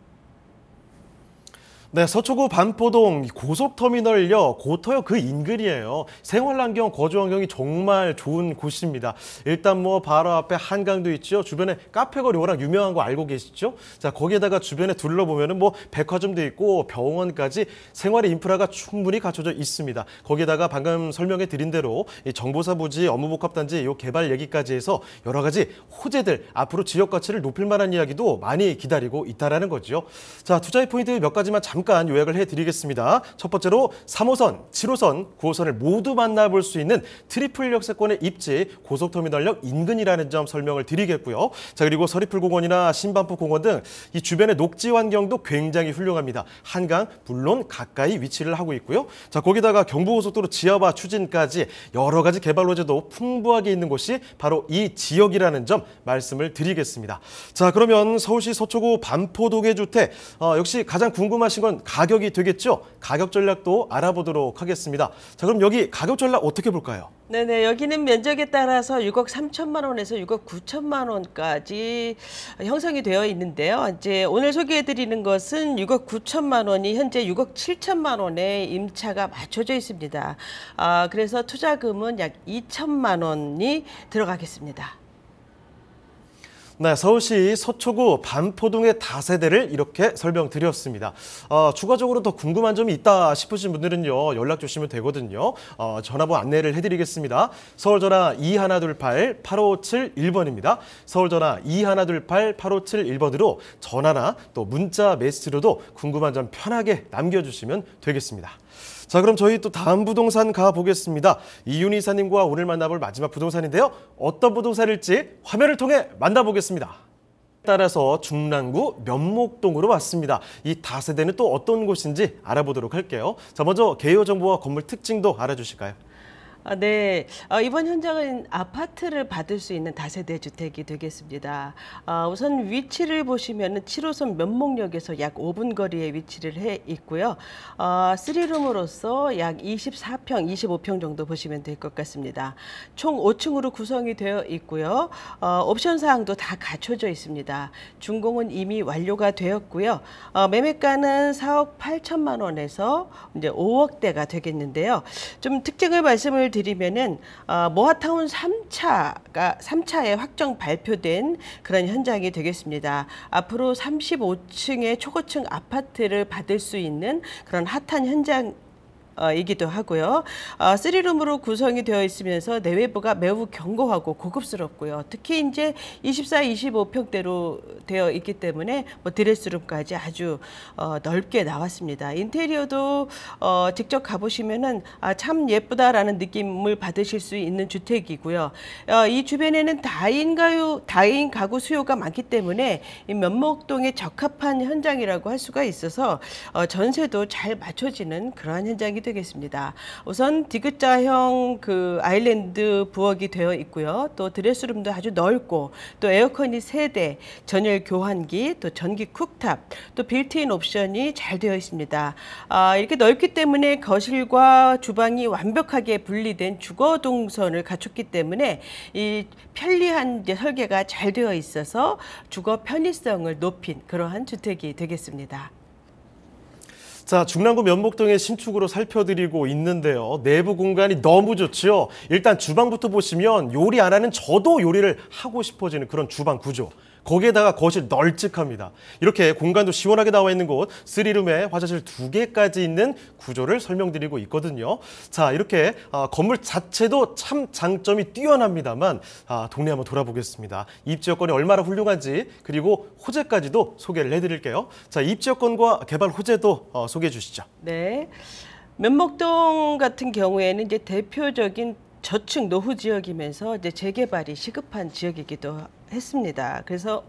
네, 서초구 반포동 고속터미널역 고터역 그 인근이에요. 생활환경, 거주환경이 정말 좋은 곳입니다. 일단 뭐 바로 앞에 한강도 있죠. 주변에 카페거리 워낙 유명한 거 알고 계시죠? 자, 거기에다가 주변에 둘러보면은 뭐 백화점도 있고 병원까지 생활의 인프라가 충분히 갖춰져 있습니다. 거기에다가 방금 설명해 드린 대로 이 정보사 부지, 업무복합단지 요 개발 얘기까지 해서 여러 가지 호재들, 앞으로 지역 가치를 높일 만한 이야기도 많이 기다리고 있다라는 거죠. 자, 투자의 포인트 몇 가지만 잠깐 요약을 해드리겠습니다. 첫 번째로 3호선, 7호선, 9호선을 모두 만나볼 수 있는 트리플 역세권의 입지, 고속터미널역 인근이라는 점 설명을 드리겠고요. 자, 그리고 서리풀공원이나 신반포공원 등 이 주변의 녹지 환경도 굉장히 훌륭합니다. 한강 물론 가까이 위치를 하고 있고요. 자, 거기다가 경부고속도로 지하화 추진까지 여러 가지 개발 호재도 풍부하게 있는 곳이 바로 이 지역이라는 점 말씀을 드리겠습니다. 자, 그러면 서울시 서초구 반포동의 주택, 역시 가장 궁금하신 건 가격이 되겠죠? 가격 전략도 알아보도록 하겠습니다. 자, 그럼 여기 가격 전략 어떻게 볼까요? 네네, 여기는 면적에 따라서 6억 3천만 원에서 6억 9천만 원까지 형성이 되어 있는데요. 이제 오늘 소개해드리는 것은 6억 9천만 원이 현재 6억 7천만 원에 임차가 맞춰져 있습니다. 그래서 투자금은 약 2천만 원이 들어가겠습니다. 네, 서울시 서초구 반포동의 다세대를 이렇게 설명드렸습니다. 추가적으로 더 궁금한 점이 있다 싶으신 분들은요, 연락 주시면 되거든요. 전화번호 안내를 해드리겠습니다. 서울전화 2128-8571번입니다. 서울전화 2128-8571번으로 전화나 또 문자 메시지로도 궁금한 점 편하게 남겨주시면 되겠습니다. 자, 그럼 저희 또 다음 부동산 가보겠습니다. 이윤희 이사님과 오늘 만나볼 마지막 부동산인데요. 어떤 부동산일지 화면을 통해 만나보겠습니다. 따라서 중랑구 면목동으로 왔습니다. 이 다세대는 또 어떤 곳인지 알아보도록 할게요. 자, 먼저 개요 정보와 건물 특징도 알아주실까요? 네. 이번 현장은 아파트를 받을 수 있는 다세대 주택이 되겠습니다. 우선 위치를 보시면 7호선 면목역에서 약 5분 거리에 위치를 해 있고요. 3룸으로서 약 24평, 25평 정도 보시면 될 것 같습니다. 총 5층으로 구성이 되어 있고요. 옵션 사항도 다 갖춰져 있습니다. 준공은 이미 완료가 되었고요. 매매가는 4억 8천만 원에서 이제 5억대가 되겠는데요. 좀 특징을 말씀을 드리면은 모아타운 3차에 확정 발표된 그런 현장이 되겠습니다. 앞으로 35층의 초고층 아파트를 받을 수 있는 그런 핫한 현장 이기도 하고요. 3룸으로 구성이 되어 있으면서 내외부가 매우 견고하고 고급스럽고요. 특히 이제 24, 25평대로 되어 있기 때문에 뭐 드레스룸까지 아주 넓게 나왔습니다. 인테리어도 직접 가보시면은 참 예쁘다라는 느낌을 받으실 수 있는 주택이고요. 이 주변에는 다인 가구 수요가 많기 때문에 이 면목동에 적합한 현장이라고 할 수가 있어서 전세도 잘 맞춰지는 그러한 현장이 되겠습니다. 우선 디귿자형 그 아일랜드 부엌이 되어 있고요. 또 드레스룸도 아주 넓고 또 에어컨이 3대, 전열 교환기, 또 전기 쿡탑, 또 빌트인 옵션이 잘 되어 있습니다. 이렇게 넓기 때문에 거실과 주방이 완벽하게 분리된 주거 동선을 갖췄기 때문에 이 편리한 이제 설계가 잘 되어 있어서 주거 편의성을 높인 그러한 주택이 되겠습니다. 자, 중랑구 면목동의 신축으로 살펴드리고 있는데요. 내부 공간이 너무 좋죠. 일단 주방부터 보시면 요리 안 하는 저도 요리를 하고 싶어지는 그런 주방 구조. 거기에다가 거실 널찍합니다. 이렇게 공간도 시원하게 나와 있는 곳, 3룸에 화장실 2개까지 있는 구조를 설명드리고 있거든요. 자, 이렇게 건물 자체도 참 장점이 뛰어납니다만 동네 한번 돌아보겠습니다. 입지 여건이 얼마나 훌륭한지 그리고 호재까지도 소개를 해드릴게요. 자, 입지 여건과 개발 호재도 소개해 주시죠. 네, 면목동 같은 경우에는 이제 대표적인 저층 노후 지역이면서 이제 재개발이 시급한 지역이기도 했습니다. 그래서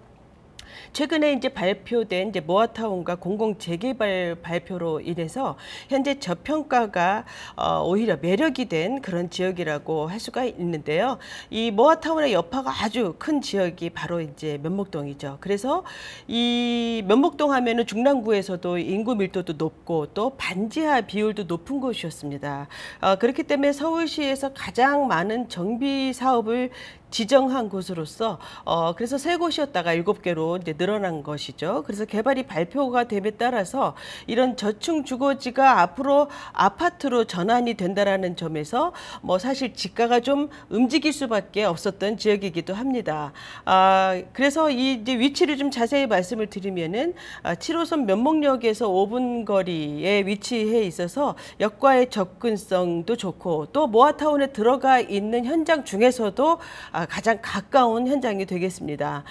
최근에 이제 발표된 이제 모아타운과 공공 재개발 발표로 인해서 현재 저평가가 오히려 매력이 된 그런 지역이라고 할 수가 있는데요. 이 모아타운의 여파가 아주 큰 지역이 바로 이제 면목동이죠. 그래서 이 면목동 하면은 중랑구에서도 인구 밀도도 높고 또 반지하 비율도 높은 곳이었습니다. 그렇기 때문에 서울시에서 가장 많은 정비 사업을 지정한 곳으로서 그래서 3곳이었다가 7개로 이제 늘어난 것이죠. 그래서 개발이 발표가 됨에 따라서 이런 저층 주거지가 앞으로 아파트로 전환이 된다라는 점에서 뭐 사실 지가가 좀 움직일 수밖에 없었던 지역이기도 합니다. 그래서 이 이제 위치를 좀 자세히 말씀을 드리면은 7호선 면목역에서 5분 거리에 위치해 있어서 역과의 접근성도 좋고 또 모아타운에 들어가 있는 현장 중에서도 가장 가까운 현장이 되겠습니다.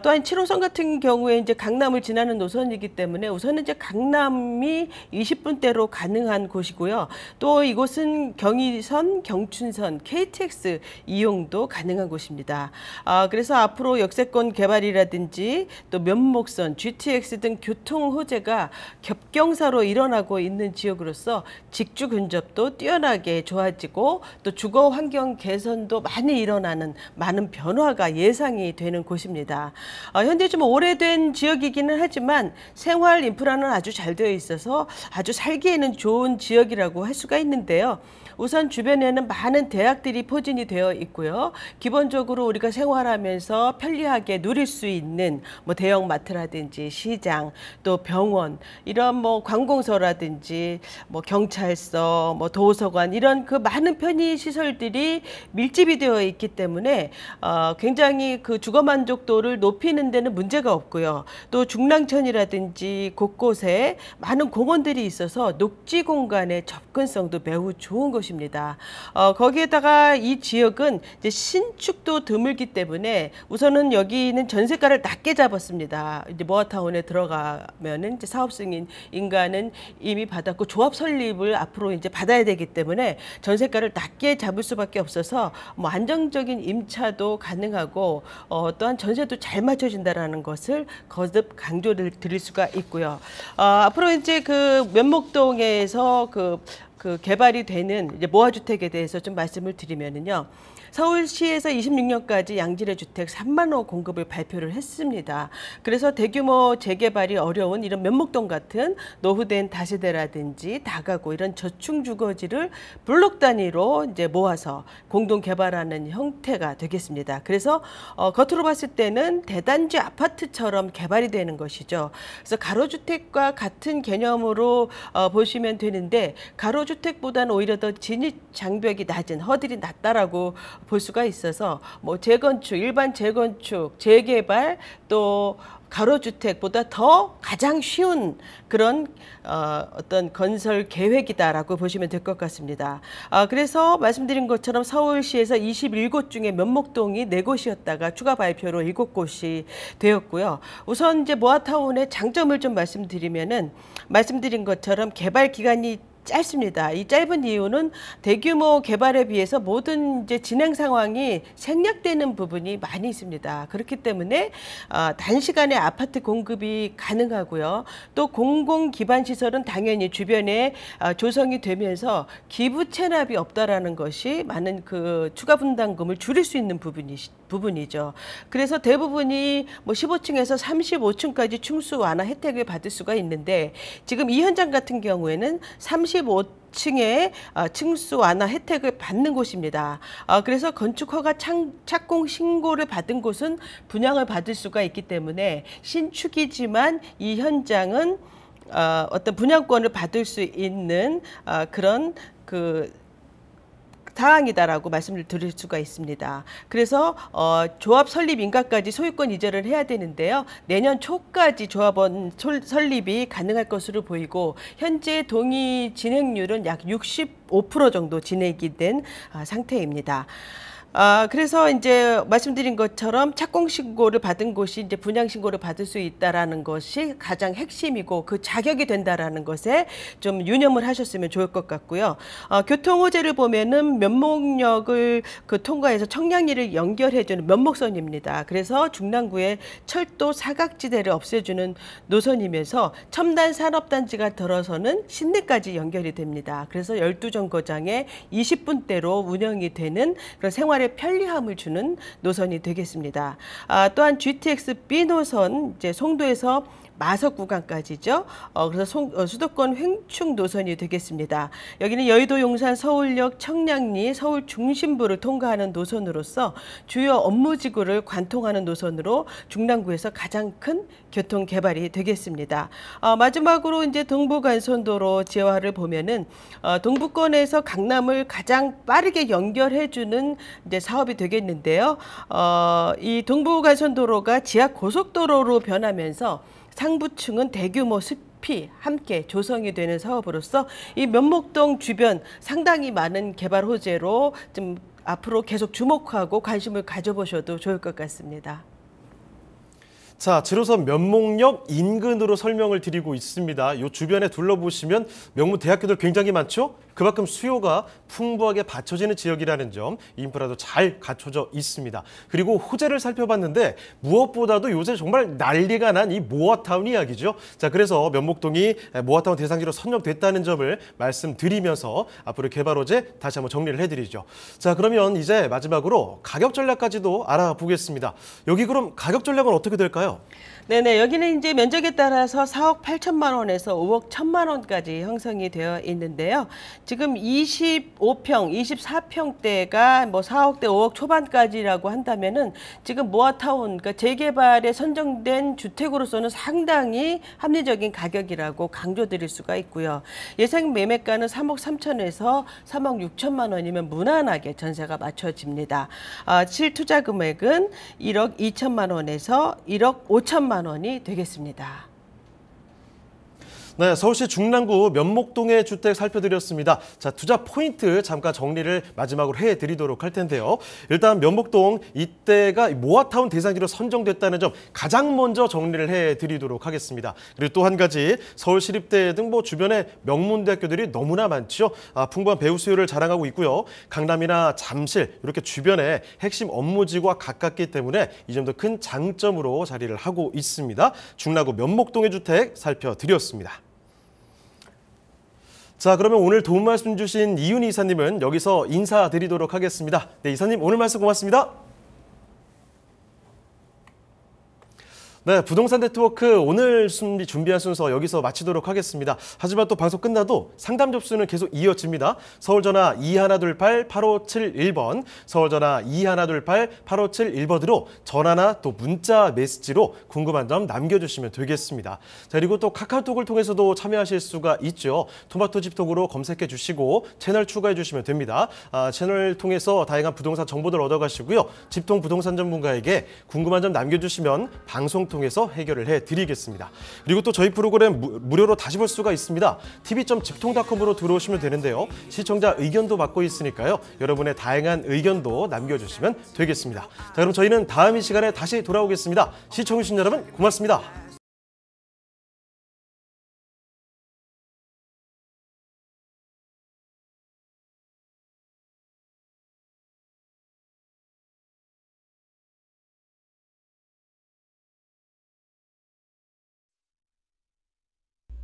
또한 7호선 같은 경우에 이제 강남을 지나는 노선이기 때문에 우선은 이제 강남이 20분대로 가능한 곳이고요. 또 이곳은 경의선, 경춘선, KTX 이용도 가능한 곳입니다. 그래서 앞으로 역세권 개발이라든지 또 면목선, GTX 등 교통 호재가 겹경사로 일어나고 있는 지역으로서 직주 근접도 뛰어나게 좋아지고 또 주거 환경 개선도 많이 일어나는 많은 변화가 예상이 되는 곳입니다. 현재 좀 오래된 지역이기는 하지만 생활 인프라는 아주 잘 되어 있어서 아주 살기에는 좋은 지역이라고 할 수가 있는데요. 우선 주변에는 많은 대학들이 포진이 되어 있고요. 기본적으로 우리가 생활하면서 편리하게 누릴 수 있는 뭐 대형 마트라든지 시장, 또 병원, 이런 뭐 관공서라든지 뭐 경찰서, 뭐 도서관 이런 그 많은 편의 시설들이 밀집이 되어 있기 때문에 굉장히 그 주거 만족도를 높이는 데는 문제가 없고요. 또 중랑천이라든지 곳곳에 많은 공원들이 있어서 녹지 공간의 접근성도 매우 좋은 곳입니다. 거기에다가 이 지역은 이제 신축도 드물기 때문에 우선은 여기는 전세가를 낮게 잡았습니다. 이제 모아타운에 들어가면은 이제 사업 승인 인가는 이미 받았고 조합 설립을 앞으로 이제 받아야 되기 때문에 전세가를 낮게 잡을 수밖에 없어서 뭐 안정적인 임차도 가능하고 또한 전세도 잘 맞춰진다라는 것을 거듭 강조를 드릴 수가 있고요. 앞으로 이제 그 면목동에서 그 개발이 되는 이제 모아주택에 대해서 좀 말씀을 드리면은요. 서울시에서 26년까지 양질의 주택 3만 호 공급을 발표를 했습니다. 그래서 대규모 재개발이 어려운 이런 면목동 같은 노후된 다세대라든지 다가구 이런 저층 주거지를 블록 단위로 이제 모아서 공동 개발하는 형태가 되겠습니다. 그래서 겉으로 봤을 때는 대단지 아파트처럼 개발이 되는 것이죠. 그래서 가로주택과 같은 개념으로 보시면 되는데 가로주택보다는 오히려 더 진입 장벽이 낮은 허들이 낮다라고 볼 수가 있어서 뭐 재건축, 일반 재건축, 재개발 또 가로주택보다 더 가장 쉬운 그런 어떤 건설 계획이다라고 보시면 될 것 같습니다. 그래서 말씀드린 것처럼 서울시에서 21곳 중에 면목동이 4곳이었다가 추가 발표로 7곳이 되었고요. 우선 이제 모아타운의 장점을 좀 말씀드리면은 말씀드린 것처럼 개발 기간이 짧습니다. 이 짧은 이유는 대규모 개발에 비해서 모든 이제 진행 상황이 생략되는 부분이 많이 있습니다. 그렇기 때문에 단시간에 아파트 공급이 가능하고요. 또 공공 기반 시설은 당연히 주변에 조성이 되면서 기부 체납이 없다라는 것이 많은 그 추가 분담금을 줄일 수 있는 부분이죠. 그래서 대부분이 뭐 15층에서 35층까지 층수 완화 혜택을 받을 수가 있는데 지금 이 현장 같은 경우에는 35층의 층수 완화 혜택을 받는 곳입니다. 그래서 건축 허가 착공 신고를 받은 곳은 분양을 받을 수가 있기 때문에 신축이지만 이 현장은 어떤 분양권을 받을 수 있는 그런 사항이다라고 말씀을 드릴 수가 있습니다. 그래서 조합 설립 인가까지 소유권 이전을 해야 되는데요. 내년 초까지 조합원 설립이 가능할 것으로 보이고 현재 동의 진행률은 약 65% 정도 진행이 된 상태입니다. 그래서 이제 말씀드린 것처럼 착공 신고를 받은 곳이 이제 분양 신고를 받을 수 있다라는 것이 가장 핵심이고 그 자격이 된다라는 것에 좀 유념을 하셨으면 좋을 것 같고요. 교통 호재를 보면은 면목역을 통과해서 청량리를 연결해주는 면목선입니다. 그래서 중랑구의 철도 사각지대를 없애주는 노선이면서 첨단 산업단지가 들어서는 신내까지 연결이 됩니다. 그래서 12정거장에 20분대로 운영이 되는 그런 생활의 편리함을 주는 노선이 되겠습니다. 또한 GTX B 노선 이제 송도에서 마석 구간까지죠. 그래서 수도권 횡충 노선이 되겠습니다. 여기는 여의도, 용산, 서울역, 청량리, 서울 중심부를 통과하는 노선으로서 주요 업무지구를 관통하는 노선으로 중랑구에서 가장 큰 교통 개발이 되겠습니다. 마지막으로 이제 동부간선도로 지화를 보면은 동부권에서 강남을 가장 빠르게 연결해주는 이제 사업이 되겠는데요. 이 동부간선도로가 지하 고속도로로 변하면서 상부층은 대규모 숲이 함께 조성이 되는 사업으로서 이 면목동 주변 상당히 많은 개발 호재로 좀 앞으로 계속 주목하고 관심을 가져보셔도 좋을 것 같습니다. 자, 7호선 면목역 인근으로 설명을 드리고 있습니다. 이 주변에 둘러보시면 명문 대학교들 굉장히 많죠? 그만큼 수요가 풍부하게 받쳐지는 지역이라는 점, 인프라도 잘 갖춰져 있습니다. 그리고 호재를 살펴봤는데 무엇보다도 요새 정말 난리가 난 이 모아타운 이야기죠. 자, 그래서 면목동이 모아타운 대상지로 선정됐다는 점을 말씀드리면서 앞으로 개발 호재 다시 한번 정리를 해드리죠. 자, 그러면 이제 마지막으로 가격 전략까지도 알아보겠습니다. 여기 그럼 가격 전략은 어떻게 될까요? 네네, 여기는 이제 면적에 따라서 4억 8천만 원에서 5억 1천만 원까지 형성이 되어 있는데요. 지금 25평, 24평대가 뭐 4억대, 5억 초반까지라고 한다면은 지금 모아타운, 그러니까 재개발에 선정된 주택으로서는 상당히 합리적인 가격이라고 강조드릴 수가 있고요. 예상 매매가는 3억 3천에서 3억 6천만 원이면 무난하게 전세가 맞춰집니다. 실투자 금액은 1억 2천만 원에서 1억 5천만 원이 되겠습니다. 네, 서울시 중랑구 면목동의 주택 살펴드렸습니다. 자, 투자 포인트 잠깐 정리를 마지막으로 해드리도록 할 텐데요. 일단 면목동 이때가 모아타운 대상지로 선정됐다는 점 가장 먼저 정리를 해드리도록 하겠습니다. 그리고 또 한 가지 서울시립대 등 뭐 주변에 명문대학교들이 너무나 많죠. 풍부한 배우 수요를 자랑하고 있고요. 강남이나 잠실 이렇게 주변에 핵심 업무지구와 가깝기 때문에 이 점도 큰 장점으로 자리를 하고 있습니다. 중랑구 면목동의 주택 살펴드렸습니다. 자, 그러면 오늘 도움 말씀 주신 이윤희 이사님은 여기서 인사드리도록 하겠습니다. 네, 이사님 오늘 말씀 고맙습니다. 네, 부동산 네트워크 오늘 준비한 순서 여기서 마치도록 하겠습니다. 하지만 또 방송 끝나도 상담 접수는 계속 이어집니다. 서울전화 2128-8571번, 서울전화 2128-8571번으로 전화나 또 문자 메시지로 궁금한 점 남겨주시면 되겠습니다. 자, 그리고 또 카카오톡을 통해서도 참여하실 수가 있죠. 토마토 집톡으로 검색해 주시고 채널 추가해 주시면 됩니다. 채널 통해서 다양한 부동산 정보들 얻어가시고요. 집통 부동산 전문가에게 궁금한 점 남겨주시면 방송 통해서 해결을 해드리겠습니다. 그리고 또 저희 프로그램 무료로 다시 볼 수가 있습니다. tv.집통.com으로 들어오시면 되는데요. 시청자 의견도 받고 있으니까요. 여러분의 다양한 의견도 남겨주시면 되겠습니다. 자, 그럼 저희는 다음 이 시간에 다시 돌아오겠습니다. 시청해주신 여러분 고맙습니다.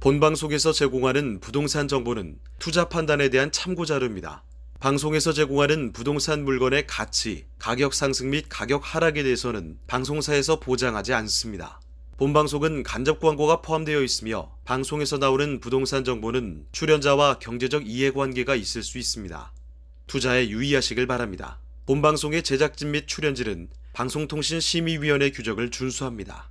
본방송에서 제공하는 부동산 정보는 투자 판단에 대한 참고 자료입니다. 방송에서 제공하는 부동산 물건의 가치, 가격 상승 및 가격 하락에 대해서는 방송사에서 보장하지 않습니다. 본방송은 간접 광고가 포함되어 있으며 방송에서 나오는 부동산 정보는 출연자와 경제적 이해관계가 있을 수 있습니다. 투자에 유의하시길 바랍니다. 본방송의 제작진 및 출연진은 방송통신심의위원회 규정을 준수합니다.